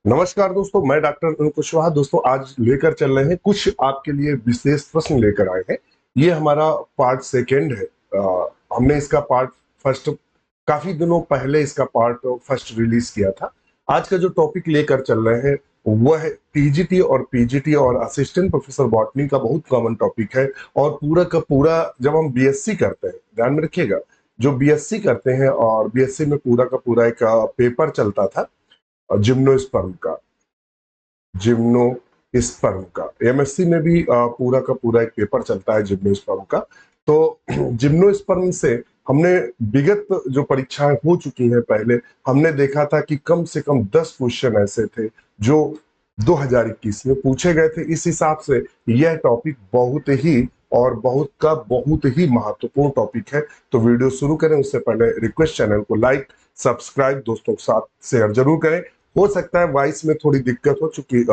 नमस्कार दोस्तों, मैं डॉक्टर अरुण कुशवाहा। दोस्तों, आज लेकर चल रहे हैं कुछ आपके लिए विशेष प्रश्न लेकर आए हैं। ये हमारा पार्ट सेकेंड है। हमने इसका पार्ट फर्स्ट काफी दिनों पहले इसका पार्ट फर्स्ट रिलीज किया था। आज का जो टॉपिक लेकर चल रहे हैं वह है टीजीटी और पीजीटी और असिस्टेंट प्रोफेसर बॉटनी का बहुत कॉमन टॉपिक है। और पूरा का पूरा जब हम बीएससी करते हैं, ध्यान में रखिएगा, जो बीएससी करते हैं और बीएससी में पूरा का पूरा एक पेपर चलता था जिम्नोस्पर्म का। जिम्नोस्पर्म का एमएससी में भी पूरा का पूरा एक पेपर चलता है जिम्नोस्पर्म का। तो जिम्नोस्पर्म से हमने विगत जो परीक्षाएं हो चुकी हैं पहले, हमने देखा था कि कम से कम 10 क्वेश्चन ऐसे थे जो 2021 में पूछे गए थे। इस हिसाब से यह टॉपिक बहुत ही और बहुत ही महत्वपूर्ण टॉपिक है। तो वीडियो शुरू करें उससे पहले रिक्वेस्ट, चैनल को लाइक सब्सक्राइब दोस्तों के साथ शेयर जरूर करें। हो सकता है वॉइस में थोड़ी दिक्कत हो, चूंकि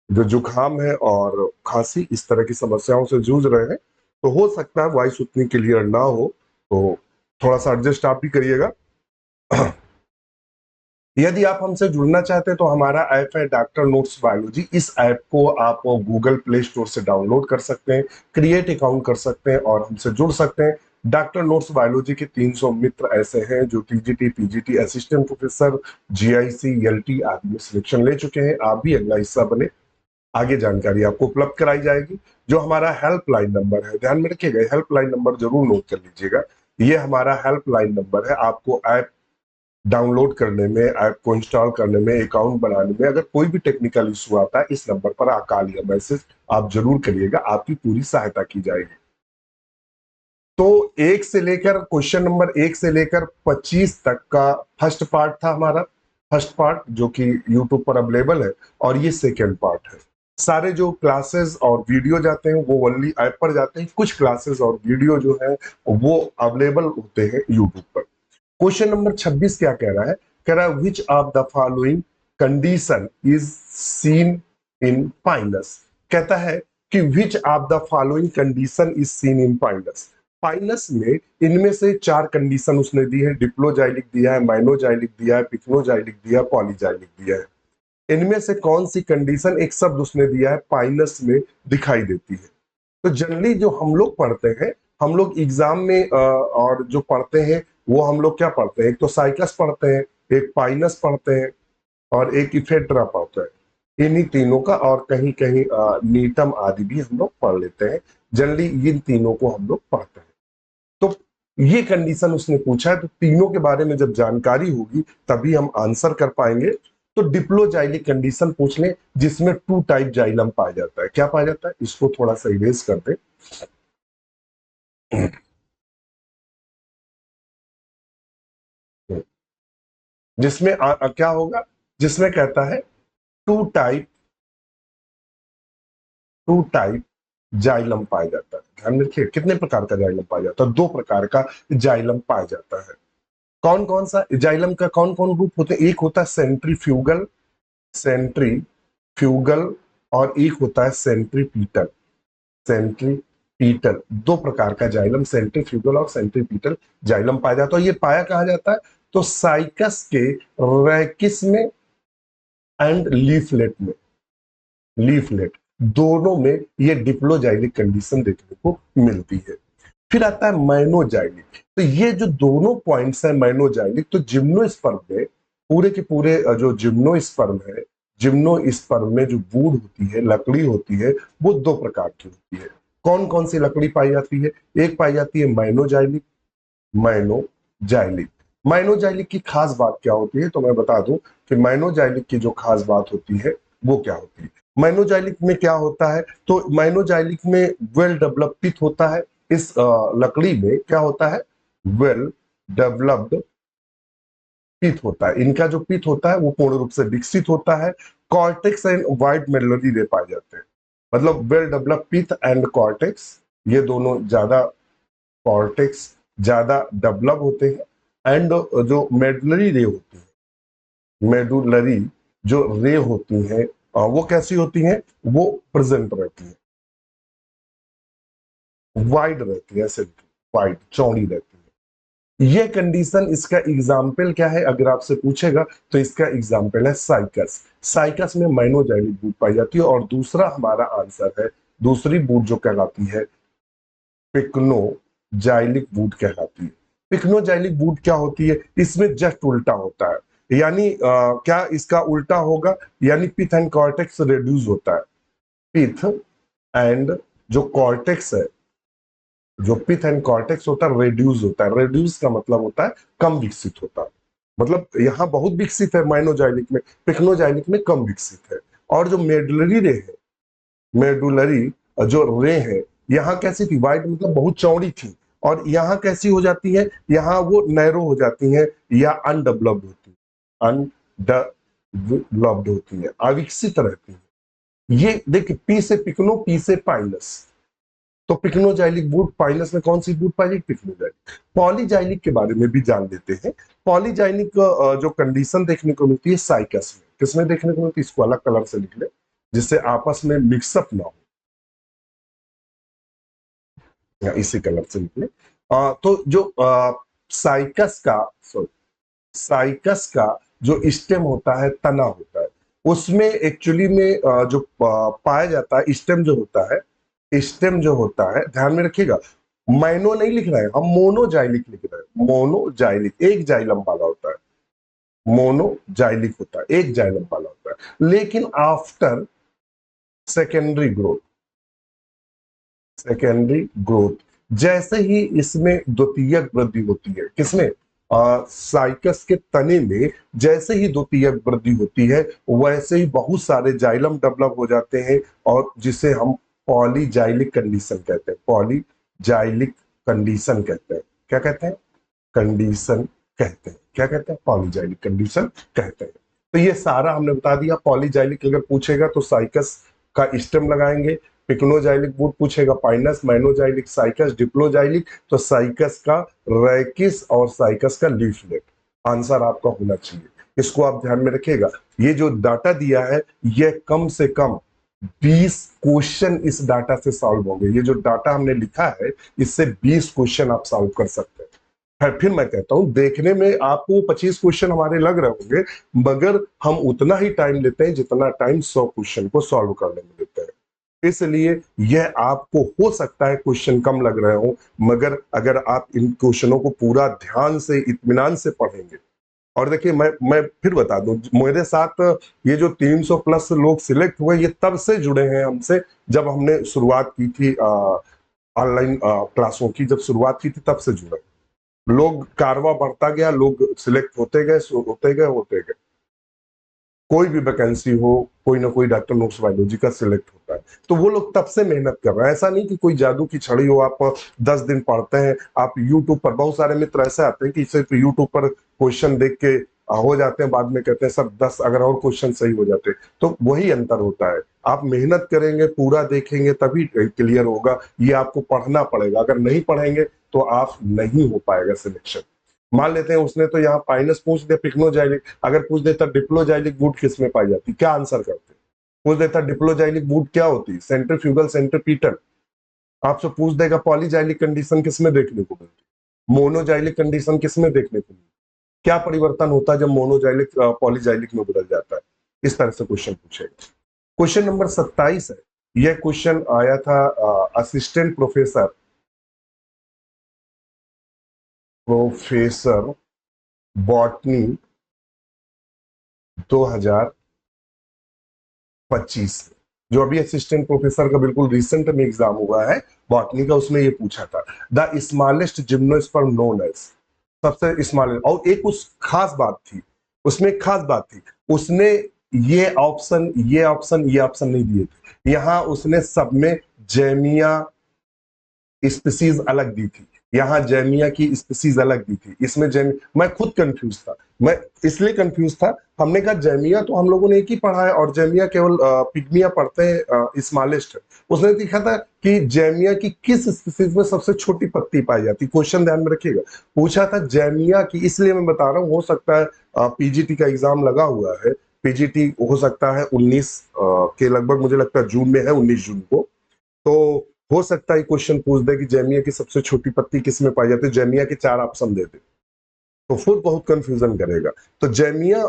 जो जुकाम है और खांसी इस तरह की समस्याओं से जूझ रहे हैं, तो हो सकता है वॉइस उतनी क्लियर ना हो, तो थोड़ा सा एडजस्ट आप भी करिएगा। यदि आप हमसे जुड़ना चाहते हैं तो हमारा ऐप है डॉक्टर नोट्स बायोलॉजी। इस ऐप को आप गूगल प्ले स्टोर से डाउनलोड कर सकते हैं, क्रिएट अकाउंट कर सकते हैं और हमसे जुड़ सकते हैं। डॉक्टर नोट्स बायोलॉजी के 300 मित्र ऐसे हैं जो TGT PGT assistant professor GIC LT आदि में सिलेक्शन ले चुके हैं। आप भी अगला हिस्सा बने, आगे जानकारी आपको उपलब्ध कराई जाएगी। जो हमारा हेल्पलाइन नंबर है, ध्यान में रखिएगा, हेल्पलाइन नंबर जरूर नोट कर लीजिएगा। ये हमारा हेल्पलाइन नंबर है। आपको ऐप डाउनलोड करने में, ऐप को इंस्टॉल करने में, अकाउंट बनाने में अगर कोई भी टेक्निकल इशू आता है, इस नंबर पर कॉल या मैसेज आप जरूर करिएगा, आपकी पूरी सहायता की जाएगी। तो एक से लेकर क्वेश्चन नंबर 1 से लेकर 25 तक का फर्स्ट पार्ट था हमारा। फर्स्ट पार्ट जो कि यूट्यूब पर अवेलेबल है, और ये सेकेंड पार्ट है। सारे जो क्लासेस और वीडियो जाते हैं वो ओनली ऐप पर जाते हैं। कुछ क्लासेस और वीडियो जो है वो अवेलेबल होते हैं यूट्यूब पर। क्वेश्चन नंबर 26 क्या कह रहा है? कह रहा है which of the following condition is seen in Pinus. कहता है कि विच of the following condition is seen in Pinus. Pinus में इनमें से 4 कंडीशन उसने दी है। डिप्लोजाइलिक दिया है, माइनोजाइलिक दिया है, पिक्नोजाइलिक दिया है, पॉलीजाइलिक दिया है। इनमें से कौन सी कंडीशन, एक शब्द उसने दिया है, पाइनस में दिखाई देती है? तो जनरली जो हम लोग पढ़ते हैं, हम लोग एग्जाम में और जो पढ़ते हैं वो हम लोग क्या पढ़ते हैं? एक तो साइकस पढ़ते हैं, एक पाइनस पढ़ते हैं और एक इफेड्रा पढ़ते हैं। इन्हीं तीनों का और कहीं कहीं नीटम आदि भी हम लोग पढ़ लेते हैं। जनरली इन तीनों को हम लोग पढ़ते हैं। तो ये कंडीशन उसने पूछा है, तो तीनों के बारे में जब जानकारी होगी तभी हम आंसर कर पाएंगे। तो डिप्लोजाइलिक कंडीशन पूछ लें जिसमें 2 टाइप जाइलम पाया जाता है। क्या पाया जाता है? इसको थोड़ा सा इरेज कर दें। जिसमें क्या होगा? जिसमें कहता है two type two type xylem पाया जाता है। ध्यान में रखिए, कितने प्रकार का जाइलम पाया जाता है? 2 प्रकार का जाइलम पाया जाता है। कौन कौन सा जाइलम का कौन कौन रूप होते हैं? एक होता है सेंट्रीफ्यूगल, सेंट्रीफ्यूगल, और एक होता है सेंट्रीपीटल। सेंट्रीपीटल, 2 प्रकार का जाइलम, सेंट्रीफ्यूगल और सेंट्रीपीटल जाइलम पाया जाता है। ये पाया कहाँ जाता है? तो साइकस के रैकिस में एंड लीफलेट में। लीफलेट दोनों में ये डिप्लोजाइलिक कंडीशन देखने को मिलती है। फिर आता है माइनोजाइलिक। तो ये जो दोनों पॉइंट्स है माइनोजाइलिक, तो जिम्नोस्पर्म में पूरे के पूरे जो जिम्नोस्पर्म है, जिम्नोस्पर्म में जो वुड होती है, लकड़ी होती है, वो 2 प्रकार की होती है। कौन कौन सी लकड़ी पाई जाती है? एक पाई जाती है माइनोजाइलिक। माइनोजाइलिक माइनोजाइलिक की खास बात क्या होती है तो मैं बता दूं कि माइनोजाइलिक की जो खास बात होती है वो क्या होती है। माइनोजाइलिक में क्या होता है? तो माइनोजाइलिक में वेल डेवलप्ड पिथ होता है। इस लकड़ी में क्या होता है? वेल डेवलप्ड पिथ होता है। इनका जो पिथ होता है वो पूर्ण रूप से विकसित होता है। कॉर्टेक्स एंड वाइट मेडुलरी रे पाए जाते हैं। मतलब well developed pith and cortex, ये दोनों ज्यादा, कॉर्टेक्स ज्यादा डेवलप होते हैं। एंड जो मेडुलरी रे होती है, मेडुलरी जो रे होती हैं वो कैसी होती हैं? वो प्रेजेंट रहती है, वाइड रहती है, ऐसे वाइड चौड़ी रहती है। ये कंडीशन, इसका एग्जाम्पल क्या है अगर आपसे पूछेगा तो इसका एग्जाम्पल है साइकस। साइकस में माइनोजाइलिक बूट पाई जाती है। और दूसरा हमारा आंसर है, दूसरी बूट जो कहलाती है पिक्नोजाइलिक बूट कहलाती है। पिक्नोजाइलिक बूट क्या होती है, इसमें जस्ट उल्टा होता है। यानी क्या इसका उल्टा होगा, यानी पिथ एंड कॉर्टेक्स रिड्यूस होता है। पिथ एंड जो कॉर्टेक्स है, जो पिथ एंड कॉर्टेक्स होता है रेड्यूस होता है। रेड्यूस का मतलब होता है कम विकसित होता है। मतलब यहाँ बहुत विकसित है माइनोजाइलिक में, पिक्नोजाइलिक में कम विकसित है। और जो मेडुलरी रे है, मेडुलरी जो रे है, यहाँ कैसी थी, वाइड मतलब बहुत चौड़ी थी। और यहाँ कैसी हो जाती है, यहाँ वो नैरो हो जाती है या अनडेवलप्ड होती है, अनडेवलप्ड होती है, अविकसित रहती है। ये देखिए, पी से पिक्नो, पी से पाइनस। तो पिक्नोजाइलिक बूट, पाइनस में कौन सी बूट पाई, पिक्नोजाइलिक। पॉलीजाइलिक के बारे में भी जान लेते हैं। पॉलीजाइलिक जो कंडीशन देखने को मिलती है साइकस में, किसमें देखने को मिलती है, इसको अलग कलर से लिख ले जिससे आपस में मिक्सअप ना हो, या इसी कलर से लिख ले। तो जो साइकस का, सॉरी, साइकस का जो स्टेम होता है, तना होता है, उसमें एक्चुअली में जो पाया जाता है स्टेम जो होता है, स्टेम जो होता है, ध्यान में रखिएगा, माइनो नहीं लिख रहे हैं हम, मोनोजाइलिक लिख रहे हैं। मोनोजाइलिक एक जाइलम वाला होता है, मोनोजाइलिक होता है, एक जाइलम वाला होता है। लेकिन after secondary growth, secondary growth, जैसे ही इसमें द्वितीयक वृद्धि होती है, किसमें, साइकस के तने में जैसे ही द्वितीयक वृद्धि होती है, वैसे ही बहुत सारे जाइलम डेवलप हो जाते हैं, और जिसे हम पॉलीजाइलिक कंडीशन कहते हैं। पॉलीजाइलिक कंडीशन कहते हैं। क्या कहते हैं, कंडीशन कहते हैं। क्या कहते हैं, पॉलीजाइलिक कंडीशन कहते हैं। तो ये सारा हमने बता दिया। पॉलीजाइलिक अगर पूछेगा तो साइकस का स्टेम लगाएंगे, पिक्नोजाइलिक बूट पूछेगा पाइनस, माइनोजाइलिक साइकस, डिप्लोजाइलिक तो साइकस का रैकिस और साइकस का लीफलेट आंसर आपका होना चाहिए। इसको आप ध्यान में रखिएगा। ये जो डाटा दिया है, ये कम से कम 20 क्वेश्चन इस डाटा से सॉल्व होंगे। ये जो डाटा हमने लिखा है, इससे 20 क्वेश्चन आप सॉल्व कर सकते हैं। फिर मैं कहता हूं, देखने में आपको 25 क्वेश्चन हमारे लग रहे होंगे, मगर हम उतना ही टाइम लेते हैं जितना टाइम 100 क्वेश्चन को सॉल्व करने में लेते हैं। इसलिए यह आपको हो सकता है क्वेश्चन कम लग रहे हो, मगर अगर आप इन क्वेश्चनों को पूरा ध्यान से, इत्मीनान से पढ़ेंगे। और देखिए, मैं फिर बता दूं, मेरे साथ ये जो 300 प्लस लोग सिलेक्ट हुए, ये तब से जुड़े हैं हमसे जब हमने शुरुआत की थी ऑनलाइन क्लासों की। जब शुरुआत की थी तब से जुड़े लोग, कारवा बढ़ता गया, लोग सिलेक्ट होते गए, होते गए, होते गए। कोई भी वैकेंसी हो, कोई ना कोई डॉक्टर नोट्स बायोलॉजी का सिलेक्ट होता है। तो वो लोग तब से मेहनत कर रहे हैं। ऐसा नहीं कि कोई जादू की छड़ी हो, आप 10 दिन पढ़ते हैं। आप यूट्यूब पर, बहुत सारे मित्र ऐसे आते हैं कि सिर्फ यूट्यूब पर क्वेश्चन देख के हो जाते हैं, बाद में कहते हैं सर 10 अगर और क्वेश्चन सही हो जाते। तो वही अंतर होता है। आप मेहनत करेंगे, पूरा देखेंगे, तभी क्लियर होगा। ये आपको पढ़ना पड़ेगा, अगर नहीं पढ़ेंगे तो आप नहीं हो पाएगा सिलेक्शन। मान लेते हैं उसने तो यहाँ पाइनस पूछ दिया, पिक्नोजाइलिक अगर पूछ देता डिप्लोजाइलिक बूट किस में पाई जाती, क्या आंसर करते, पूछ देता डिप्लोजाइलिक बूट क्या होती, सेंट्रीफ्यूगल, सेंट्रीपीटल। आपसे पूछ देगा पॉलीजाइलिक कंडीशन किस में देखने को मिलती, मोनोजाइलिक कंडीशन किस में देखने को मिलती, क्या परिवर्तन होता है जब मोनोजाइलिक पॉलीजाइलिक में बदल जाता है। इस तरह से क्वेश्चन पूछेगा। क्वेश्चन नंबर 27 है। यह क्वेश्चन आया था असिस्टेंट प्रोफेसर, प्रोफेसर बॉटनी 2025, जो अभी असिस्टेंट प्रोफेसर का बिल्कुल रिसेंट में एग्जाम हुआ है बॉटनी का, उसमें ये पूछा था the smallest gymnosperm known as, सबसे स्मॉलेस्ट। और एक उस खास बात थी, उसमें एक खास बात थी, उसने ये ऑप्शन, ये ऑप्शन, ये ऑप्शन नहीं दिए थे। यहां उसने सब में जैमिया स्पीसीज अलग दी थी, यहाँ जैमिया की स्पीसीज अलग दी थी। इसमें मैं खुद कंफ्यूज था। मैं इसलिए कंफ्यूज था, हमने कहा जैमिया तो हम लोगों ने एक ही पढ़ा है, और जैमिया केवल पिग्मिया पढ़ते हैं, स्मॉलेस्ट है। उसने दिखा था कि जैमिया की किस स्पीसीज में सबसे छोटी पत्ती पाई जाती। क्वेश्चन ध्यान में रखिएगा, पूछा था जैमिया की, इसलिए मैं बता रहा हूँ। हो सकता है पीजीटी का एग्जाम लगा हुआ है, पीजीटी हो सकता है 19 के लगभग, मुझे लगता है जून में है, 19 जून को। तो हो सकता है क्वेश्चन पूछ दे कि जैमिया की सबसे छोटी पत्ती किस में पाई जाती है, जैमिया के 4 ऑप्शन दे दे, तो फिर बहुत कंफ्यूजन करेगा। तो जैमिया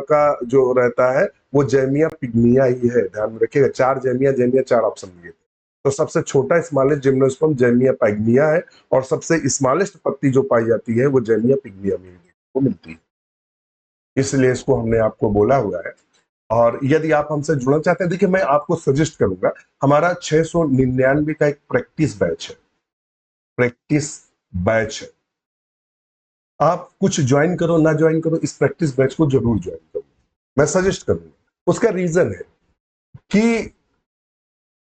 का जो रहता है वो जैमिया पिग्मिया ही है, ध्यान में रखिएगा। 4 जैमिया, जैमिया 4 ऑप्शन दिए। तो सबसे छोटा स्मॉलेस्ट जिम्नोस्पर्म जैमिया पिग्मिया है, और सबसे स्मॉलेस्ट पत्ती जो पाई जाती है वो जैमिया पिग्मिया में को मिलती है, इसलिए इसको हमने आपको बोला हुआ है। और यदि आप हमसे जुड़ना चाहते हैं, देखिए मैं आपको सजेस्ट करूंगा, हमारा 699 का एक प्रैक्टिस बैच है, प्रैक्टिस बैच है। आप कुछ ज्वाइन करो ना ज्वाइन करो, इस प्रैक्टिस बैच को जरूर ज्वाइन करो, मैं सजेस्ट करूंगा। उसका रीजन है कि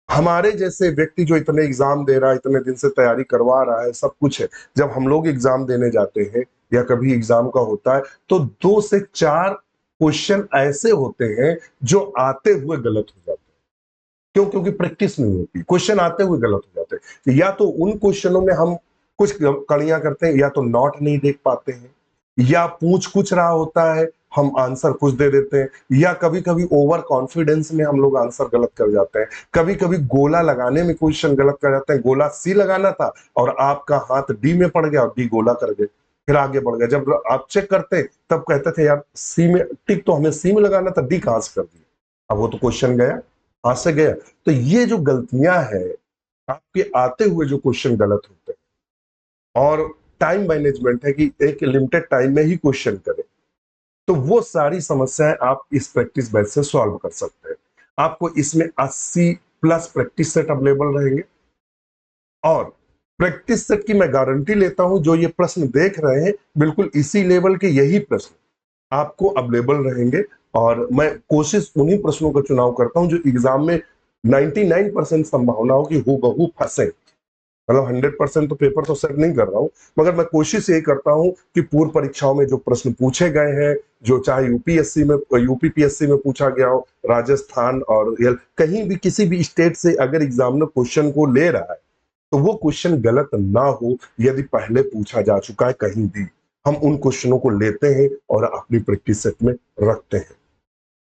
हमारे जैसे व्यक्ति जो इतने एग्जाम दे रहा है, इतने दिन से तैयारी करवा रहा है, सब कुछ है, जब हम लोग एग्जाम देने जाते हैं या कभी एग्जाम का होता है, तो 2 से 4 क्वेश्चन ऐसे होते हैं जो आते हुए गलत हो जाते हैं। क्यों? क्योंकि प्रैक्टिस नहीं होती, क्वेश्चन आते हुए गलत हो जाते हैं। या तो उन क्वेश्चनों में हम कुछ कड़ियां करते हैं, या तो नोट नहीं देख पाते हैं, या पूछ कुछ रहा होता है हम आंसर कुछ दे देते हैं, या कभी कभी ओवर कॉन्फिडेंस में हम लोग आंसर गलत कर जाते हैं। कभी कभी गोला लगाने में क्वेश्चन गलत कर जाते हैं, गोला सी लगाना था और आपका हाथ डी में पड़ गया और डी गोला कर गए, फिर आगे बढ़ गए। जब आप चेक करते तब कहते थे यार सी में टिक तो हमें सी में लगाना था, डी कहां से कर दिया, अब वो तो क्वेश्चन गया, हाथ से गया। तो ये जो गलतियां हैं, आपके आते हुए जो क्वेश्चन गलत होते हैं, और टाइम मैनेजमेंट है कि एक लिमिटेड टाइम में ही क्वेश्चन करें, तो वो सारी समस्याएं आप इस प्रैक्टिस बैच से सॉल्व कर सकते हैं। आपको इसमें 80 प्लस प्रैक्टिस सेट अवेलेबल रहेंगे, और प्रैक्टिस सेट की मैं गारंटी लेता हूं, जो ये प्रश्न देख रहे हैं बिल्कुल इसी लेवल के यही प्रश्न आपको अवेलेबल रहेंगे। और मैं कोशिश उन्हीं प्रश्नों का चुनाव करता हूं जो एग्जाम में 99% संभावना हो कि हूबहू फंसे। मतलब 100% तो पेपर तो सेट नहीं कर रहा हूं, मगर मैं कोशिश यही करता हूं कि पूर्व परीक्षाओं में जो प्रश्न पूछे गए हैं, जो चाहे यूपीएससी में, यूपीपीएससी में पूछा गया हो, राजस्थान और कहीं भी किसी भी स्टेट से अगर एग्जामिनर क्वेश्चन को ले रहा है, तो वो क्वेश्चन गलत ना हो। यदि पहले पूछा जा चुका है कहीं भी, हम उन क्वेश्चनों को लेते हैं और अपनी प्रैक्टिस सेट में रखते हैं।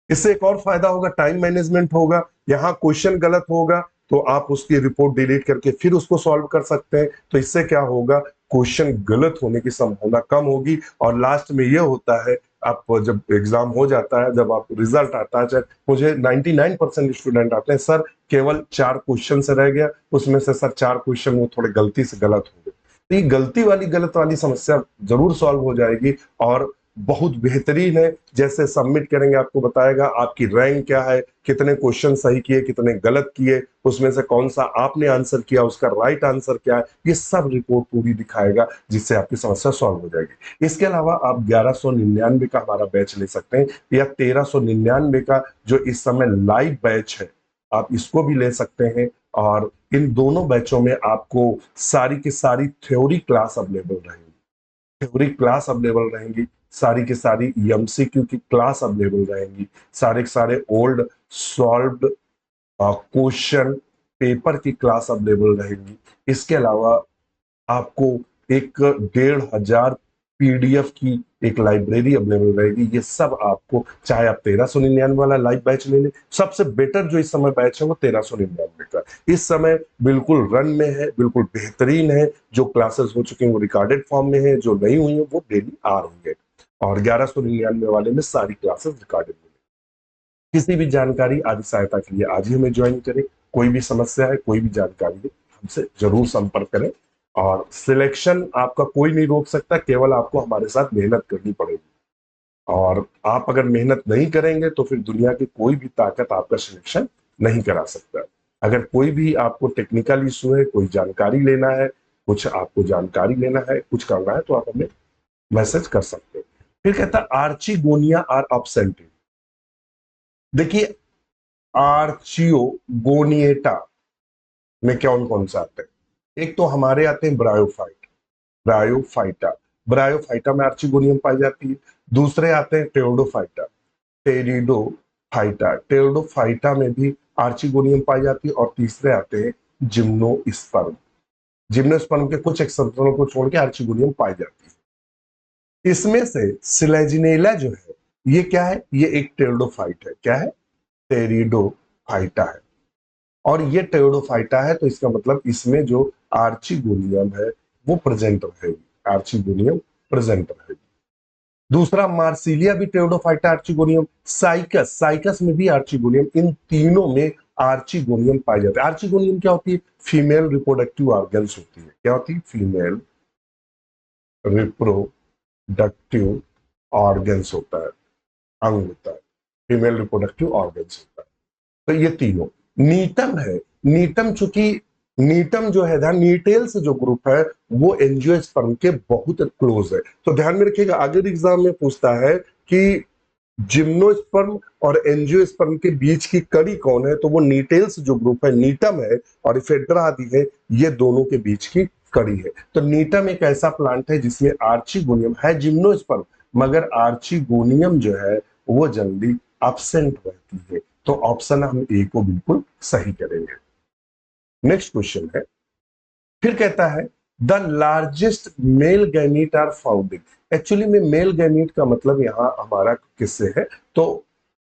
इससे एक और फायदा होगा, टाइम मैनेजमेंट होगा। यहाँ क्वेश्चन गलत होगा तो आप उसकी रिपोर्ट डिलीट करके फिर उसको सॉल्व कर सकते हैं। तो इससे क्या होगा, क्वेश्चन गलत होने की संभावना कम होगी। और लास्ट में ये होता है, आप जब एग्जाम हो जाता है, जब आप रिजल्ट आता है, चाहे मुझे 99% स्टूडेंट आते हैं सर केवल 4 क्वेश्चन से रह गया, उसमें से सर 4 क्वेश्चन वो थोड़े गलती से गलत हो गए। तो ये गलती वाली गलत वाली समस्या जरूर सॉल्व हो जाएगी, और बहुत बेहतरीन है। जैसे सबमिट करेंगे आपको बताएगा आपकी रैंक क्या है, कितने क्वेश्चन सही किए, कितने गलत किए, उसमें से कौन सा आपने आंसर किया, उसका राइट आंसर क्या है, ये सब रिपोर्ट पूरी दिखाएगा, जिससे आपकी समस्या सॉल्व हो जाएगी। इसके अलावा आप 1199 का हमारा बैच ले सकते हैं, या 1399 का जो इस समय लाइव बैच है, आप इसको भी ले सकते हैं। और इन दोनों बैचों में आपको सारी की सारी थ्योरी क्लास अवेलेबल रहेंगी, थ्योरी क्लास अवेलेबल रहेंगी, सारी की सारी एमसीक्यू की क्लास अवेलेबल रहेंगी, सारे के सारे ओल्ड सॉल्व्ड क्वेश्चन पेपर की क्लास अवेलेबल रहेंगी। इसके अलावा आपको एक 1,500 पीडीएफ की एक लाइब्रेरी अवेलेबल रहेगी। ये सब आपको, चाहे आप 1399 वाला लाइव बैच ले लें, सबसे बेटर जो इस समय बैच है वो 1399 का इस समय बिल्कुल रन में है, बिल्कुल बेहतरीन है। जो क्लासेस हो चुकी हैं वो रिकॉर्डेड फॉर्म में है, जो नहीं हुई है वो डेली आ रही है। और 1199 वाले में सारी क्लासेस रिकॉर्डेड है। किसी भी जानकारी आदि सहायता के लिए आज ही हमें ज्वाइन करें। कोई भी समस्या है, कोई भी जानकारी है, हमसे जरूर संपर्क करें। और सिलेक्शन आपका कोई नहीं रोक सकता, केवल आपको हमारे साथ मेहनत करनी पड़ेगी। और आप अगर मेहनत नहीं करेंगे तो फिर दुनिया की कोई भी ताकत आपका सिलेक्शन नहीं करा सकता। अगर कोई भी आपको टेक्निकल इशू है, कोई जानकारी लेना है, कुछ आपको जानकारी लेना है, कुछ करना है, तो आप हमें मैसेज कर सकते हैं। फिर कहता है आर्चिगोनिया आर absent। देखिए, आर्चियोगोनिएटा में कौन कौन सा आता है? एक तो हमारे आते हैं ब्रायोफाइट, ब्रायोफाइटा, ब्रायोफाइटा में आर्चिगोनियम पाई जाती है। दूसरे आते हैं टेरिडोफाइटा, टेरिडोफाइटा, टेरिडोफाइटा में भी आर्चिगोनियम पाई जाती है। और तीसरे आते हैं जिम्नोस्पर्म, जिम्नोस्पर्म के कुछ एक्सेप्शनों को छोड़ के आर्चिगोनियम पाई जाती है। इसमें से सिलेजिनेला जो है, ये क्या है? ये एक टेरिडोफाइट है। क्या है? टेरिडोफाइटा है। और ये टेरिडोफाइटा है, तो इसका मतलब इसमें जो आर्चिगोनियम है वो प्रेजेंट रहेगी, आर्चिगोनियम प्रेजेंट रहेगी। दूसरा मार्सिलिया भी टेरिडोफाइटा आर्चिगोनियम, साइकस, साइकस में भी आर्चिगोनियम, इन तीनों में आर्चिगोनियम पाए जाते हैं। आर्चिगोनियम क्या होती है? फीमेल रिप्रोडक्टिव ऑर्गन्स होती है। क्या होती है? फीमेल रिप्रोडक्टिव ऑर्गन्स होता है, अंग होता है, फीमेल रिप्रोडक्टिव ऑर्गन्स होता है। तो ये तीनों नीटम है। नीटम चूंकि नीटम जो है ध्यान, नीटेल्स जो ग्रुप है वो एंजियोस्पर्म के बहुत क्लोज है। तो ध्यान में रखिएगा, अगर एग्जाम में पूछता है कि जिम्नोस्पर्म और एंजियोस्पर्म के बीच की कड़ी कौन है, तो वो नीटेल्स जो ग्रुप है, नीटम है और इफेड्रा आदि है, ये दोनों के बीच की कड़ी है। तो नीटम एक ऐसा प्लांट है जिसमें आर्चिगोनियम है, जिम्नोस्पर्म, मगर आर्चिगोनियम जो है वो जल्दी एब्सेंट रहती है। तो ऑप्शन हम ए को बिल्कुल सही करेंगे। नेक्स्ट क्वेश्चन है, फिर कहता है the largest male gamete are found in. Actually में मेल गैमीट का मतलब यहां हमारा किससे है? तो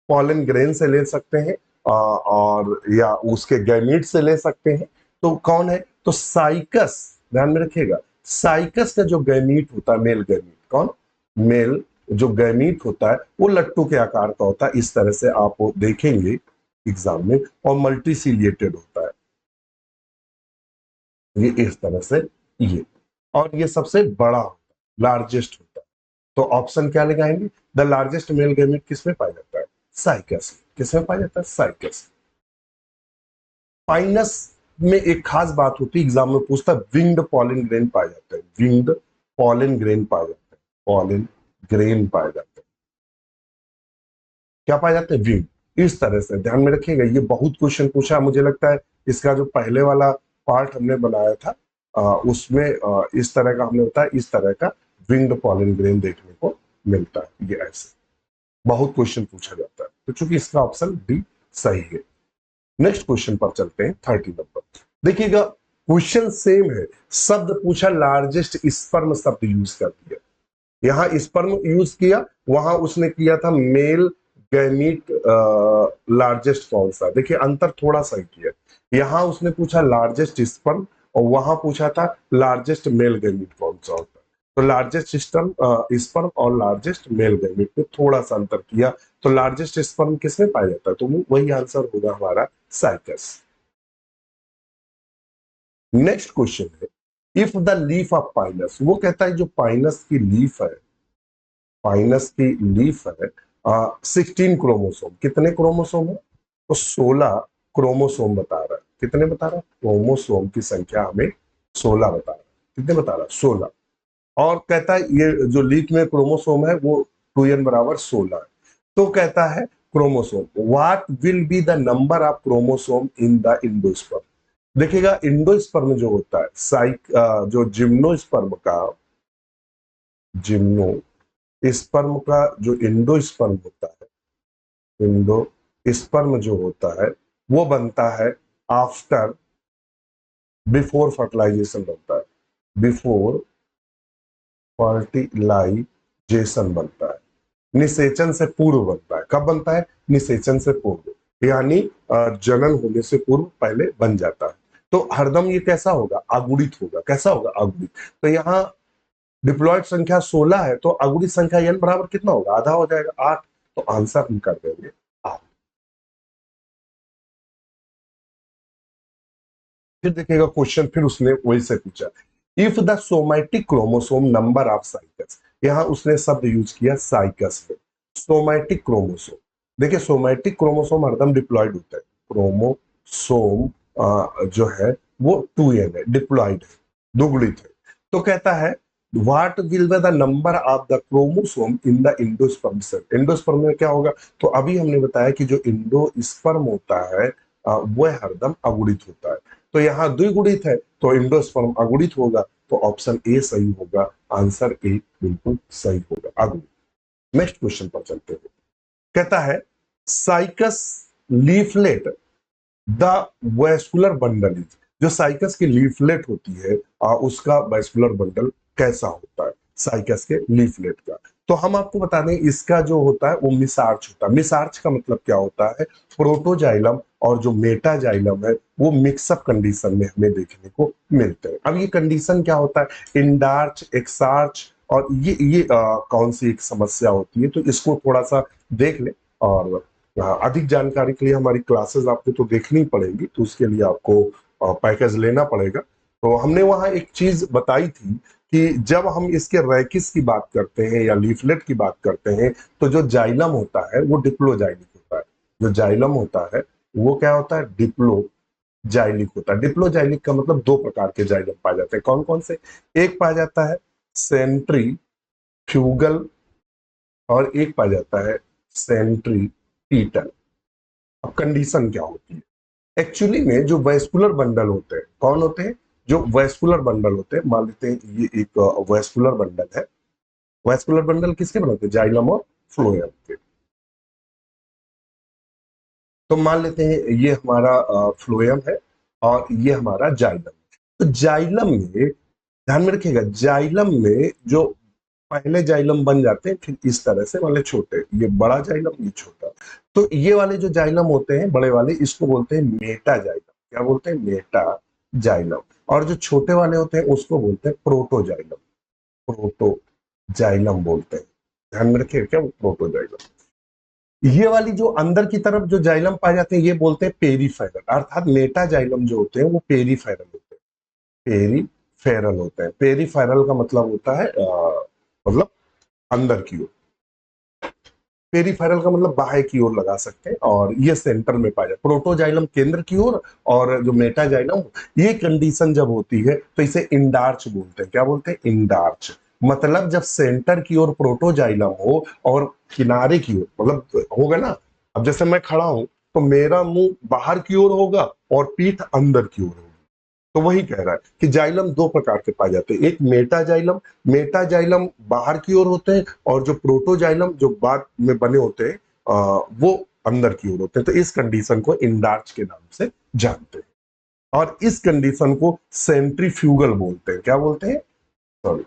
पॉलन ग्रेन से ले सकते हैं और या उसके गैमीट से ले सकते हैं। तो कौन है? तो साइकस, ध्यान में रखिएगा, साइकस का जो गैमीट होता है, मेल गैमीट, कौन? मेल जो गैमीट होता है वो लट्टू के आकार का होता है, इस तरह से आप वो देखेंगे एग्जाम में, और मल्टीसिलिएटेड होता है, ये इस तरह से, ये, और ये सबसे बड़ा होता है, लार्जेस्ट होता है। तो ऑप्शन क्या लगाएंगे? द लार्जेस्ट मेल गैमीट किसमें पाया जाता है? साइकस। किसमें पाया जाता है? साइकस। पाइनस में एक खास बात होती है, एग्जाम में पूछता है, विंग्ड पॉलन ग्रेन पाया जाता है, विंग्ड पॉलन ग्रेन पाया जाता है, पॉलन ग्रेन पाया जाता है। क्या पाया जाता है? विंग। इस तरह से ध्यान में रखिएगा, ये बहुत क्वेश्चन पूछा, मुझे लगता है इसका जो पहले वाला पार्ट हमने बनाया था उसमें इस तरह का हमने बताया, इस तरह का विंग्ड पॉलन ग्रेन देखने को मिलता है, ये ऐसे बहुत क्वेश्चन पूछा जाता है। तो चूंकि इसका ऑप्शन डी सही है। नेक्स्ट क्वेश्चन पर चलते हैं, 30 नंबर। देखिएगा क्वेश्चन सेम है, शब्द पूछा, लार्जेस्ट स्पर्म शब्द यूज कर दिया, यहाँ स्पर्म यूज किया, वहां उसने किया था मेल गैमीट लार्जेस्ट कौन सा। देखिए अंतर थोड़ा सा ही किया, यहाँ उसने पूछा लार्जेस्ट स्पर्म और वहां पूछा था लार्जेस्ट मेल गैमीट कौन सा होता है। तो लार्जेस्ट स्पर्म और लार्जेस्ट मेल गैमीट में थोड़ा सा अंतर किया। तो लार्जेस्ट स्पर्म किसमें पाया जाता है? तो वही आंसर होगा हमारा, साइकस। नेक्स्ट क्वेश्चन है, if the leaf of Pinus, वो कहता है जो पाइनस की लीफ है, पाइनस की लीफ है 16 क्रोमोसोम, कितने क्रोमोसोम है? तो 16 क्रोमोसोम बता रहा है। कितने बता रहा है? क्रोमोसोम की संख्या हमें 16 बता रहा है। कितने बता रहा है? 16। और कहता है ये जो लीफ में क्रोमोसोम है वो 2n बराबर 16 है। तो कहता है chromosome, what will be the number of chromosome in the endosperm. देखिएगा इंडोस्पर्म जो होता है, जो जिम्नोस्पर्म का, जिम्नो स्पर्म का जो इंडोस्पर्म होता है, इंडो स्पर्म जो होता है वो बनता है आफ्टर, बिफोर फर्टिलाइजेशन बनता है, बिफोर फर्टिलाइजेशन बनता है, निषेचन से पूर्व बनता है। कब बनता है? निषेचन से पूर्व, यानी जनन होने से पूर्व पहले बन जाता है। तो हरदम ये कैसा होगा? अगुणित होगा। कैसा होगा? अगुणित। तो यहाँ डिप्लॉयड संख्या 16 है, तो अगुणित संख्या n बराबर कितना होगा? आधा हो जाएगा, 8। तो आंसर हम कर देंगे 8। फिर देखिएगा क्वेश्चन, फिर उसने वही से पूछा, if the somatic chromosome number of cycas, यहां उसने शब्द यूज किया साइकस में, सोमैटिक क्रोमोसोम। देखिए सोमैटिक क्रोमोसोम हरदम डिप्लॉयड होता है, क्रोमोसोम जो है वो 2n है, डिप्लॉयड है, दुगुणित है। तो कहता है what will be the number of the chromosome in the endosperm cell. Endosperm में क्या होगा? तो अभी हमने बताया कि जो इंडोस्पर्म होता है वह हरदम अगुणित होता है। तो यहाँ द्विगुणित है, तो इंडोस्पर्म अगुणित होगा। तो ऑप्शन ए सही होगा, आंसर ए बिल्कुल सही होगा, अगुणित। नेक्स्ट क्वेश्चन पर चलते हैं। कहता है cycas leaflet the vascular bundle is, जो साइकस की लीफलेट होती है उसका वैस्कुलर बंडल कैसा होता है? साइकस के लीफलेट का। तो हम आपको बता दें इसका जो होता है वो मिसआर्च होता है। मिसआर्च का मतलब क्या होता है, प्रोटोजाइलम और जो मेटाजाइलम है वो मिक्सअप कंडीशन में हमें देखने को मिलते हैं। अब ये कंडीशन क्या होता है, इंडार्च, एक्सार्च, और ये कौन सी एक समस्या होती है, तो इसको थोड़ा सा देख ले। और अधिक जानकारी के लिए हमारी क्लासेस आपको तो देखनी पड़ेगी, तो उसके लिए आपको पैकेज लेना पड़ेगा। तो हमने वहां एक चीज बताई थी कि जब हम इसके रैकिस की बात करते हैं या लीफलेट की बात करते हैं, तो जो जाइलम होता है वो डिप्लोजाइलिक होता है। जो जाइलम होता है वो क्या होता है, डिप्लोजाइलिक होता है। डिप्लोजाइलिक का मतलब दो प्रकार के जाइलम पाए जाते हैं। कौन कौन से, एक पाया जाता है सेंट्रीफ्यूगल और एक पाया जाता है सेंट्रीपीटल। अब कंडीशन क्या होती है, एक्चुअली में जो वेस्कुलर बंडल होते हैं, कौन होते हैं, जो वेस्कुलर बंडल होते हैं, मान लेते हैं ये एक वेस्कुलर बंडल है। वेस्कुलर बंडल किसके बनते हैं, जाइलम और फ्लोएम के। तो मान लेते हैं ये हमारा फ्लोएम है और ये हमारा जाइलम। तो जाइलम में ध्यान में रखिएगा, जाइलम में जो पहले जाइलम बन जाते हैं फिर इस तरह से वाले छोटे, ये बड़ा जाइलम ये छोटा। तो ये वाले जो जाइलम होते हैं बड़े वाले, इसको बोलते हैं मेटा जाइलम। क्या बोलते हैं, मेटा जाइलम। और जो छोटे वाले होते हैं उसको बोलते हैं प्रोटोजाइलम। प्रोटोजाइलम बोलते हैं, ध्यान में रखिए क्या, प्रोटोजाइलम। ये वाली जो अंदर की तरफ जो जाइलम पाए जाते हैं ये बोलते हैं पेरीफेरल, अर्थात मेटा जाइलम जो होते हैं वो पेरीफेरल होते हैं। पेरीफेरल होते हैं, पेरीफेरल का मतलब होता है मतलब अंदर की ओर। पेरीफेरल का मतलब बाहर की ओर लगा सकते हैं, और ये सेंटर में पाया जाता है। प्रोटोजाइलम केंद्र की ओर, और जो मेटाजाइलम, ये कंडीशन जब होती है तो इसे इंडार्च बोलते हैं। क्या बोलते हैं, इंडार्च। मतलब जब सेंटर की ओर प्रोटोजाइलम हो और किनारे की ओर, मतलब होगा ना, अब जैसे मैं खड़ा हूं तो मेरा मुंह बाहर की ओर होगा और पीठ अंदर की ओर होगी। तो वही कह रहा है कि जाइलम दो प्रकार के पाए जाते हैं, एक मेटाजाइलम, मेटाजाइलम बाहर की ओर होते हैं, और जो प्रोटोजाइलम जो बाद में बने होते हैं वो अंदर की ओर होते हैं। तो इस कंडीशन को इंडार्च के नाम से जानते हैं, और इस कंडीशन को सेंट्रीफ्यूगल बोलते हैं। क्या बोलते हैं, सॉरी,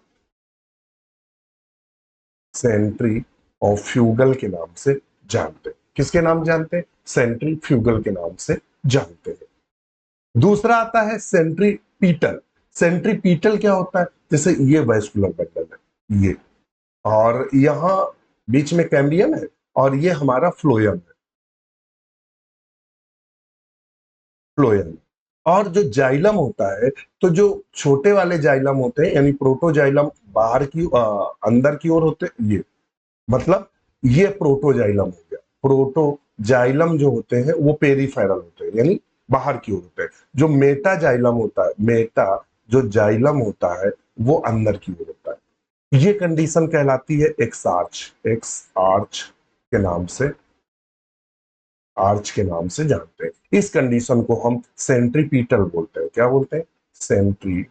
सेंट्री और फ्यूगल के नाम से जानते हैं। किसके नाम जानते हैं, सेंट्रीफ्यूगल के नाम से जानते हैं। दूसरा आता है सेंट्रीपीटल। सेंट्रीपीटल क्या होता है, जैसे ये वैस्कुलर बंडल है ये, और यहां बीच में कैम्बियम है, और ये हमारा फ्लोयम है, फ्लोयम। और जो जाइलम होता है, तो जो छोटे वाले जाइलम होते हैं यानी प्रोटोजाइलम बाहर की अंदर की ओर होते हैं, ये मतलब ये प्रोटोजाइलम हो गया। प्रोटोजाइलम जो होते हैं वो पेरीफेरल होते हैं यानी बाहर की ओर होते हैं। जो मेटाजाइलम होता है, मेटा जो जाइलम होता है वो अंदर की ओर होता है। ये कंडीशन कहलाती है एक्स आर्च, एक्स आर्च के नाम से, आर्च के नाम से जानते हैं। इस कंडीशन को हम सेंट्रीपीटल बोलते हैं। क्या बोलते हैं, सेंट्रीपीटल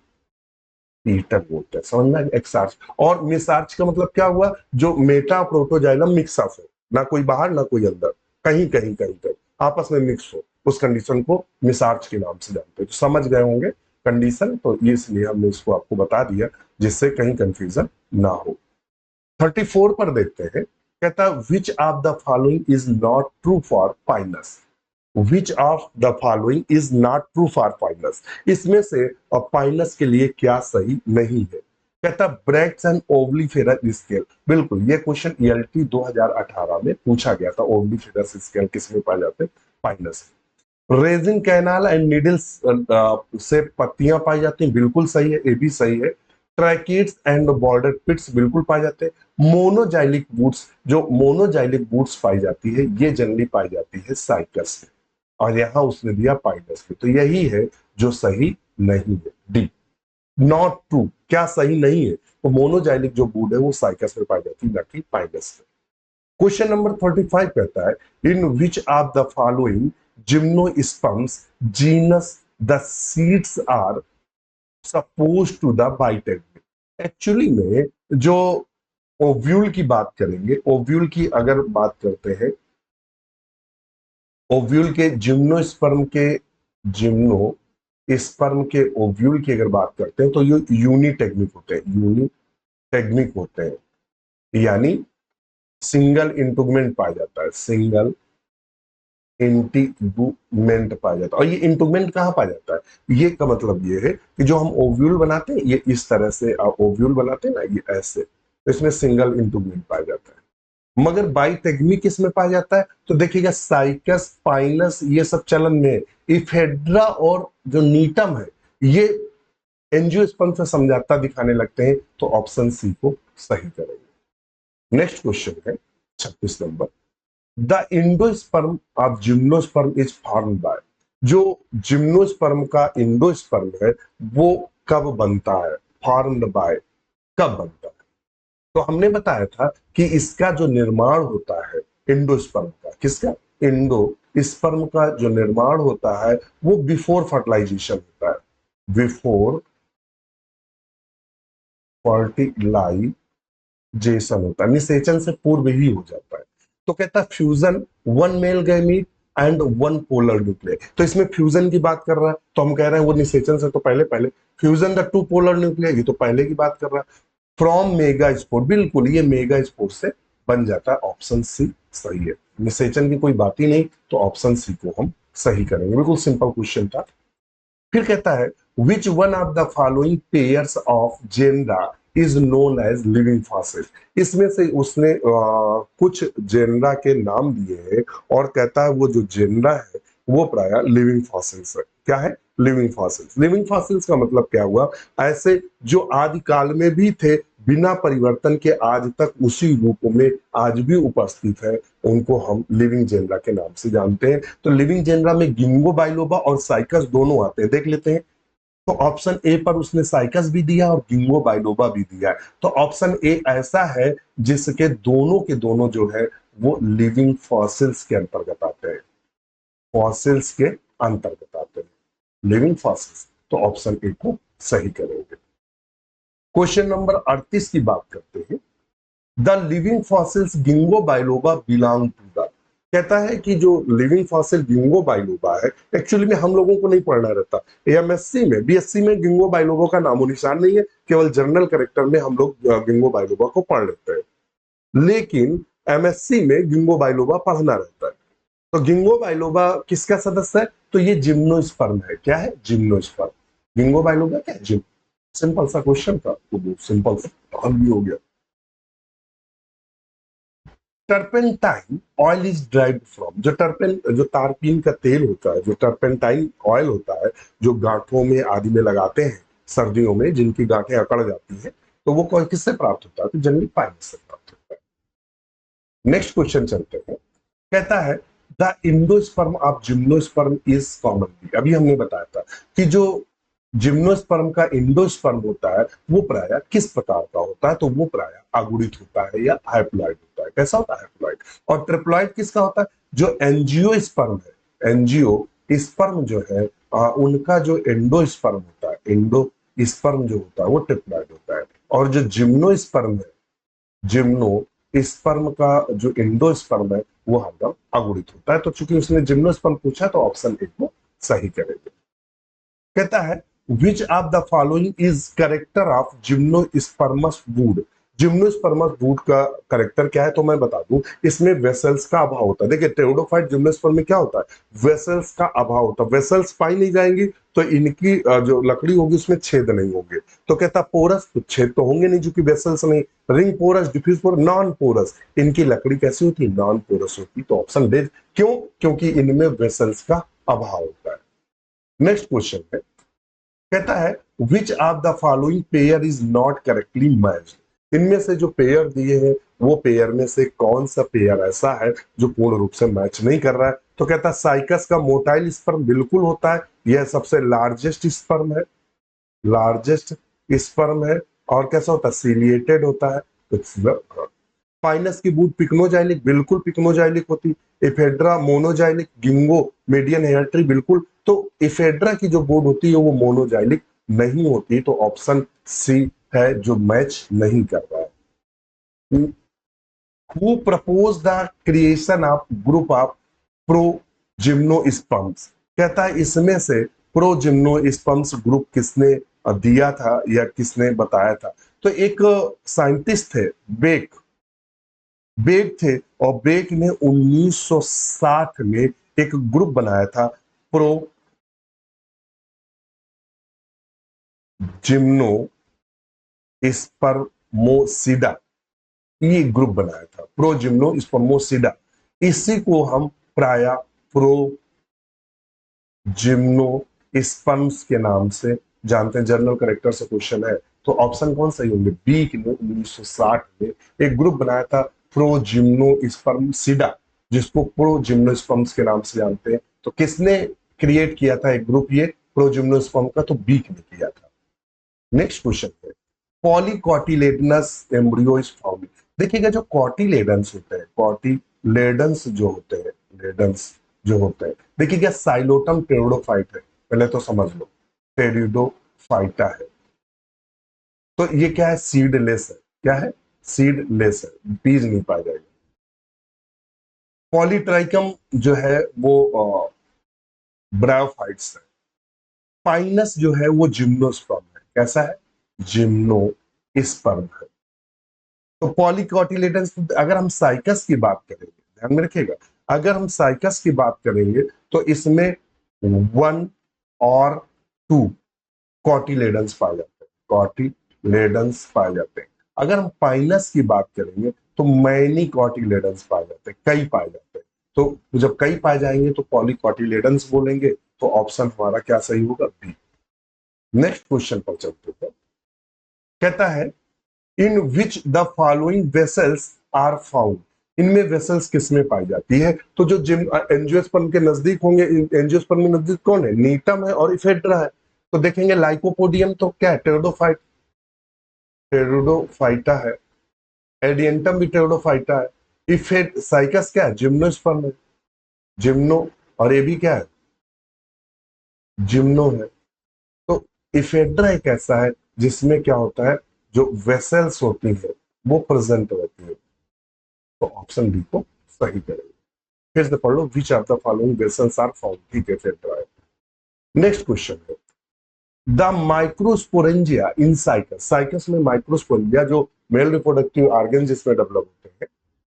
बोलते हैं। समझ में, एक्स आर्च। और मिस आर्च का मतलब क्या हुआ, जो मेटा प्रोटोजाइलम मिक्स अप हो, ना कोई बाहर ना कोई अंदर, कहीं कहीं कहीं कहीं आपस में मिक्स हो, उस कंडीशन को मिस आर्च के नाम से जानते हैं। तो समझ गए होंगे कंडीशन, तो इसलिए हमने इसको आपको बता दिया जिससे कहीं कंफ्यूजन ना हो। 34 पर देखते हैं, कहता विच of the following is not true for Pinus. Which of the following is not true for Pinus, इसमें से पाइनस के लिए क्या सही नहीं है। कहता ब्रैक्ट्स एंड ओवलीफेरस स्केल, बिल्कुल ये क्वेश्चन ईएलटी 2018 में पूछा गया था। ओवलीफेरस स्केल किसमें पाए जाते हैं, Pinus. Resin canal and needles से पत्तियां पाई जाती हैं, बिल्कुल सही है, ये भी सही है। ट्रैकिड्स एंड बॉर्डर पिट्स बिल्कुल पाए जाते हैं। मोनोजाइलिक बूट्स, जो मोनोजाइलिक बूट्स पाई जाती है ये जनरली पाई जाती है साइकस में, और यहां उसने दिया पाइनस में। तो यही है जो सही नहीं है, डी, नॉट ट्रू। क्या सही नहीं है, तो मोनोजाइलिक जो बूट है वो साइकस में पाई जाती है, ना कि पाइनस में। क्वेश्चन नंबर 35 कहता है, in which of the following gymnosperms genus the seeds are suppose to the bitegmic. Actually में जो ओव्यूल की बात करेंगे, ओव्यूल की अगर बात करते हैं, ओव्यूल के जिम्नोस्पर्म के, जिम्नोस्पर्म के ओव्यूल की अगर बात करते हैं तो ये यूनिटेग्मिक होते हैं, यूनिटेग्मिक होते हैं। यानी सिंगल इंटुगमेंट पाया जाता है, सिंगल इंटीगुमेंट पाया जाता है। और ये इंटुगमेंट कहाँ पाया जाता है, ये का मतलब ये है कि जो हम ओव्यूल बनाते हैं, ये इस तरह से ओव्यूल बनाते हैं ना, ये ऐसे, तो इसमें सिंगल इंटुगमेंट पाया जाता है। मगर बाइटेगमी किस में पाया जाता है, तो देखिएगा साइकस, पाइनस, ये सब चलन में। इफेड्रा और जो नीटम है, ये एंजियोस्पर्म से समझौता दिखाने लगते हैं, तो ऑप्शन सी को सही करेंगे। नेक्स्ट क्वेश्चन है 36 number. The endosperm of gymnosperm is formed by, जो जिम्नोस्पर्म का इंडोस्पर्म है वो कब बनता है, फॉर्म्ड बाय, कब बनता है। तो हमने बताया था कि इसका जो निर्माण होता है इंडोस्पर्म का, किसका, इंडो स्पर्म का जो निर्माण होता है वो बिफोर फर्टिलाइजेशन होता है, बिफोर फर्टिलाइजेशन होता है, निषेचन से पूर्व ही हो जाता है। तो कहता है fusion one male gamete and one polar nuclear, तो इसमें फ्यूजन की बात कर रहा है, तो हम कह रहे हैं वो निषेचन से तो पहले पहले, fusion the two polar nuclear, ये तो पहले की बात कर रहा है। फ्रॉम मेगा स्पोर, बिल्कुल ये मेगा स्पोर से बन जाता है, ऑप्शन सी सही है। निषेचन की कोई बात ही नहीं, तो ऑप्शन सी को हम सही करेंगे, बिल्कुल सिंपल क्वेश्चन था। फिर कहता है which one of the following pairs of genera is known as living fossil, इसमें से उसने कुछ जेनरा के नाम दिए हैं और कहता है वो जो जेनरा है वो प्राय लिविंग फॉसिल्स है। क्या है, लिविंग फॉसिल्स। लिविंग फॉसिल्स का मतलब क्या हुआ, ऐसे जो आदि काल में भी थे, बिना परिवर्तन के आज तक उसी रूप में आज भी उपस्थित है, उनको हम लिविंग जेनरा के नाम से जानते हैं। तो लिविंग जेनरा में गिंगो बाइलोबा और साइकस दोनों आते हैं, देख लेते हैं। तो ऑप्शन ए पर उसने साइकस भी दिया और गिंगो बाइलोबा भी दिया है, तो ऑप्शन ए ऐसा है जिसके दोनों के दोनों जो है वो लिविंग फॉसिल्स के अंतर्गत आते हैं, फॉसिल्स के अंतर्गत आते हैं, लिविंग फॉसिल्स। तो ऑप्शन ए को सही करेंगे। क्वेश्चन नंबर 38 की बात करते हैं। The living fossils ginkgo biloba belong to the, कहता है कि जो लिविंग फॉसिल गिंगो बाइलोबा है, एक्चुअली में हम लोगों को नहीं पढ़ना रहता, एमएससी में, बीएससी में गिंगो बाइलोबा का नामो निशान नहीं है, केवल जनरल करेक्टर में हम लोग गिंगो बाइलोबा को पढ़ लेते हैं, लेकिन एमएससी में गिंगो बाइलोबा पढ़ना रहता है। तो गिंगो बाइलोबा किसका सदस्य है, तो ये जिम्नोस्पर्म है। क्या है, जिम्नोस्पर्म। गिंगो बाइलोबा क्या है, जिम। सिंपल सा क्वेश्चन था, तो सिंपल सा भी हो गया। Turpentine oil is derived from, जो तारपीन का तेल होता है, जो टर्पेंटाइन ऑयल होता है, जो गांठों में आदि में लगाते हैं सर्दियों में, जिनकी गांठें अकड़ जाती हैं, तो वो किससे प्राप्त होता है, तो जनरली पाइन से प्राप्त होता है। नेक्स्ट क्वेश्चन चलते हैं। कहता है the endosperm of gymnosperm is commonly, अभी हमने बताया था कि जो जिम्नोस्पर्म का इंडोस्पर्म होता है वो प्राय किस प्रकार का होता है, तो वो प्राय आगुड़ित होता है या हैप्लॉइड होता है। कैसा होता है, हैप्लॉइड। और ट्रिप्लॉइड किसका होता है, जो एंजियोस्पर्म है, एंजियोस्पर्म जो है उनका जो एंडोस्पर्म होता है, एंडोस्पर्म जो होता है वो ट्रिप्लॉइड होता है। और जो जिम्नोस्पर्म है, जिम्नो स्पर्म का जो एंडोस्पर्म है वो हरदम अगुणित होता है। तो चूंकि उसने जिम्नोस्पर्म पूछा तो ऑप्शन ए को सही करेंगे। कहता है which of the following is character of gymnosperms wood, gymnosperms wood का करेक्टर क्या है, तो मैं बता दूं, इसमें वेसल्स का अभाव होता है। देखिए टेरिडोफाइट जिम्नोस्पर्म में क्या होता है, वेसल्स का अभाव होता है, वेसल्स पाई नहीं जाएंगी तो इनकी जो लकड़ी होगी उसमें छेद नहीं होंगे। तो कहता पोरस, तो छेद तो होंगे नहीं क्योंकि वेसल्स नहीं। Ring porous, diffuse porous, non porous, इनकी लकड़ी कैसी होती है, नॉन पोरस होती। तो ऑप्शन डे, क्यों, क्योंकि इनमें वेसल्स का अभाव होता है। नेक्स्ट क्वेश्चन है, कहता है which of the following pair is not correctly matched, इनमें से जो पेयर दिए हैं वो पेयर में से कौन सा पेयर ऐसा है जो पूर्ण रूप से मैच नहीं कर रहा है। तो कहता है साइकस का मोटाइल स्पर्म बिल्कुल होता है, यह सबसे लार्जेस्ट स्पर्म है, लार्जेस्ट स्पर्म है। और कैसा होता है, सीलिएटेड होता है। तो पाइनस की बूट पिक्नोजाइलिक, बिल्कुल पिक्नोजाइलिक होती। Ephedra monoxylic, Ginkgo maidenhair tree, बिल्कुल। तो इफेड्रा की जो बूट होती है वो मोनोजाइलिक नहीं होती, तो ऑप्शन सी है जो मैच नहीं कर रहा है। Who propose the creation of group of progymnosperms, कहता है इसमें से प्रोजिम्नोस्पर्म्स ग्रुप किसने दिया था या किसने बताया था। तो एक साइंटिस्ट थे बेक, बेक थे, और बेक ने 1960 में एक ग्रुप बनाया था, प्रो जिम्नो स्पर्मोसिडा, ये ग्रुप बनाया था प्रो जिम्नो स्पर्मोसिडा। इसी को हम प्राय प्रो जिम्नोस्पर्म्स के नाम से जानते हैं। जनरल करेक्टर से क्वेश्चन है तो ऑप्शन कौन सही होंगे? बी ने 1960 में एक ग्रुप बनाया था प्रोजिम्नोस्पर्मसिडा, जिसको प्रोजिम्नोस्पर्म्स के नाम से जानते हैं। तो किसने क्रिएट किया था एक ग्रुप ये प्रोजिम्नोस्पर्म का? तो बी ने किया था। नेक्स्ट क्वेश्चन है, पॉलीकॉटिलेडनस एम्ब्रियो इज फाउंड। देखिएगा जो कॉटिलेडन्स होते हैं, कॉटिलेडन्स जो होते हैं, लेडन्स जो होते हैं, देखिएगा साइलोटम टेरिडोफाइट है, पहले तो समझ लो टेरिडोफाइटा है। तो ये क्या है? सीडलेस है। क्या है? सीडलेस है, बीज नहीं पाया जाएगा। पॉलीट्राइकम जो है वो ब्रायोफाइट्स है। पाइनस जो है वो जिम्नोस्पर्म है। कैसा है? जिम्नोस्पर्म है। तो पॉलीकॉटिलेडन्स, अगर हम साइकस की बात करेंगे, ध्यान में रखिएगा, अगर हम साइकस की बात करेंगे तो इसमें 1 और 2 कॉटिलेडन्स पाए जाते हैं, कॉटिलेडन्स पाए जाते हैं। अगर हम पाइनस की बात करेंगे तो मैनी कॉटिलेडन्स पाए जाते हैं, कई पाए जाते हैं। तो जब कई पाए जाएंगे तो पॉलीकॉटिलेडन्स बोलेंगे। तो ऑप्शन हमारा क्या सही होगा? बी। नेक्स्ट क्वेश्चन पर चलते हैं। कहता है in which the following vessels are found. इनमें वेसल्स किसमें पाई जाती है? तो जो जिम एंजियोस्पर्म के नजदीक होंगे, एंजियोस्पर्म के नजदीक कौन है? नीटम है और इफेड्रा है। तो देखेंगे लाइकोपोडियम तो क्या है? टेरिडोफाइट, टेरिडोफाइटा है। एडियंटम भी टेरिडोफाइटा है। इफेड साइकस क्या है? जिम्नोस्पर्म है, जिम्नो। और ये भी क्या है? जिम्नो है। तो इफेड्रा एक ऐसा है जिसमें क्या होता है, जो वेसल्स होती है वो प्रेजेंट होती है। तो ऑप्शन बी को सही करेंगे। फिर से पढ़ लो, which are the following vessels are found, ठीक है, इफेड्रा है। नेक्स्ट क्वेश्चन है, the microsporangia in Cycas. Cycas में माइक्रोस्पोरेंजिया जो मेल रिप्रोडक्टिव ऑर्गन जिसमें डेवलप होते हैं,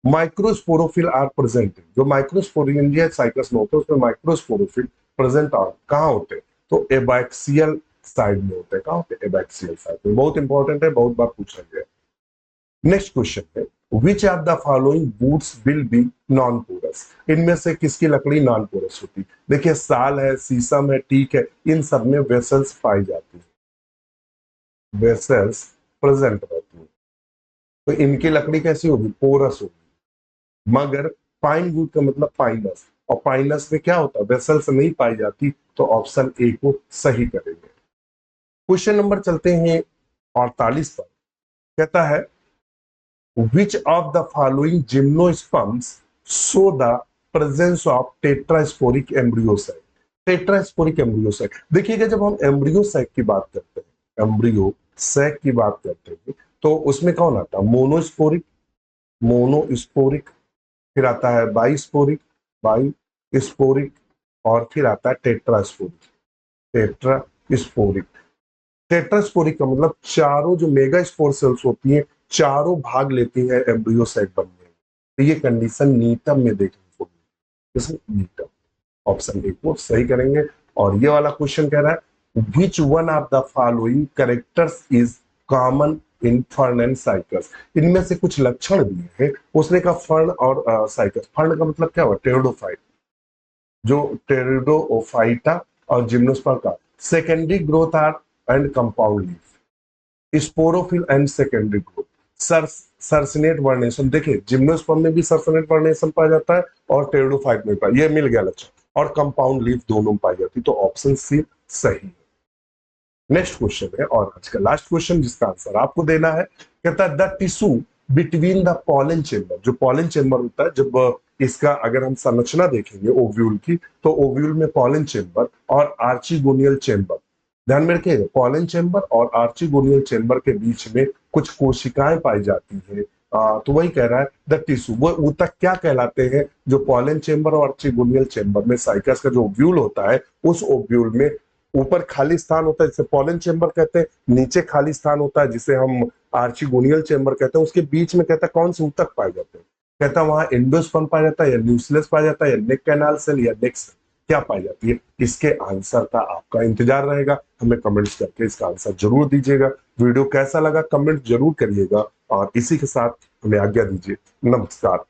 माइक्रोस्पोरोफिल आर प्रेजेंट। जो माइक्रोस्पोरेंजिया साइकस में होते हैं उसमें माइक्रोस्पोरोफिल प्रेजेंट और कहाँ होते हैं? तो एबैक्सियल साइड में होते हैं। कहाँ होते हैं? एबैक्सियल साइड में। बहुत इंपॉर्टेंट है, बहुत बार पूछा गया है। नेक्स्ट क्वेश्चन है, which are the following woods will be non porous. इनमें से किसकी लकड़ी नॉन पोरस होती? देखिए साल है, शीशम है, टीक है, इन सब में वेसल्स पाई जाती है, वेसल्स प्रेजेंट रहती है। तो इनकी लकड़ी कैसी होगी? पोरस होगी। मगर पाइन वुड का मतलब पाइनस, और पाइनस में क्या होता है? वेसल्स नहीं पाई जाती। तो ऑप्शन ए को सही करेंगे। क्वेश्चन नंबर चलते हैं 48 पर। कहता है which of the following gymnosperms show the presence of tetrasporic embryosac। Tetrasporic embryo sac, देखिएगा जब हम एम्ब्रियोसैक की बात करते हैं, एम्ब्रियोसैक की बात करते हैं तो उसमें कौन आता है? मोनोस्पोरिक, मोनोस्पोरिक, फिर आता है बाइस्पोरिक, बाइस्पोरिक, और फिर आता है टेट्रास्पोरिक, टेट्रास्पोरिक। टेट्रास्पोरिक का मतलब चारों जो मेगा स्पोर सेल्स होती हैं चारों भाग लेती हैं एम्ब्रियोसाइट बनने में। तो ये कंडीशन नीटम में देखने को मिलती है, नीटम। ऑप्शन ए को सही करेंगे। और ये वाला क्वेश्चन कह रहा है which one of the following characters is common in fern and cycas. इनमें से कुछ लक्षण दिए हैं। उसने कहा फर्न और साइकस। फर्न का मतलब क्या हुआ? टेरिडोफाइट, जो टेरिडोफाइटा और जिम्नोस्पर्म का secondary growth are and compound leaf, sporophyll and secondary growth, circinate vernation. देखिए जिम्नोस्पर्म में भी सर्सिनेट वर्नेशन पाया जाता है और टेरिडोफाइट में पाया, ये मिल गया लक्षण। और कंपाउंड लीफ दोनों में पाई जाती है। तो ऑप्शन सी सही है। नेक्स्ट क्वेश्चन है और आज का लास्ट क्वेश्चन जिसका आंसर आपको देना है। कहता है the tissue between the pollen chamber. जो पॉलन चेंबर होता है, जब इसका अगर हम संरचना देखेंगे ओव्यूल की, तो ओव्यूल में पॉलन चेंबर और आर्चिगोनियल चेंबर, ध्यान में रखिएगा, पॉलन चेंबर और आर्चिगोनियल चेंबर के बीच में कुछ कोशिकाएं पाई जाती है। तो वही कह रहा है द टिश्यू, वो ऊतक क्या कहलाते हैं? जो पॉलन चेंबर और आर्चिगोनियल चेंबर में साइकस का जो ओव्यूल होता है, उस ओव्यूल में ऊपर खाली स्थान होता है जिसे पॉलन चेंबर कहते हैं, नीचे खाली स्थान होता है जिसे हम आर्चिगोनियल चेंबर कहते हैं। उसके बीच में कहता है कौन से ऊतक पाए जाते हैं? कहता वहां एंडोस्पर्म पाया जाता है या न्यूक्लियस पाया जाता है या नेक कैनाल सेल या नेक सेल, क्या पाई जाती है? इसके आंसर का आपका इंतजार रहेगा, हमें कमेंट्स करके इसका आंसर जरूर दीजिएगा। वीडियो कैसा लगा कमेंट जरूर करिएगा, और इसी के साथ हमें आज्ञा दीजिए। नमस्कार।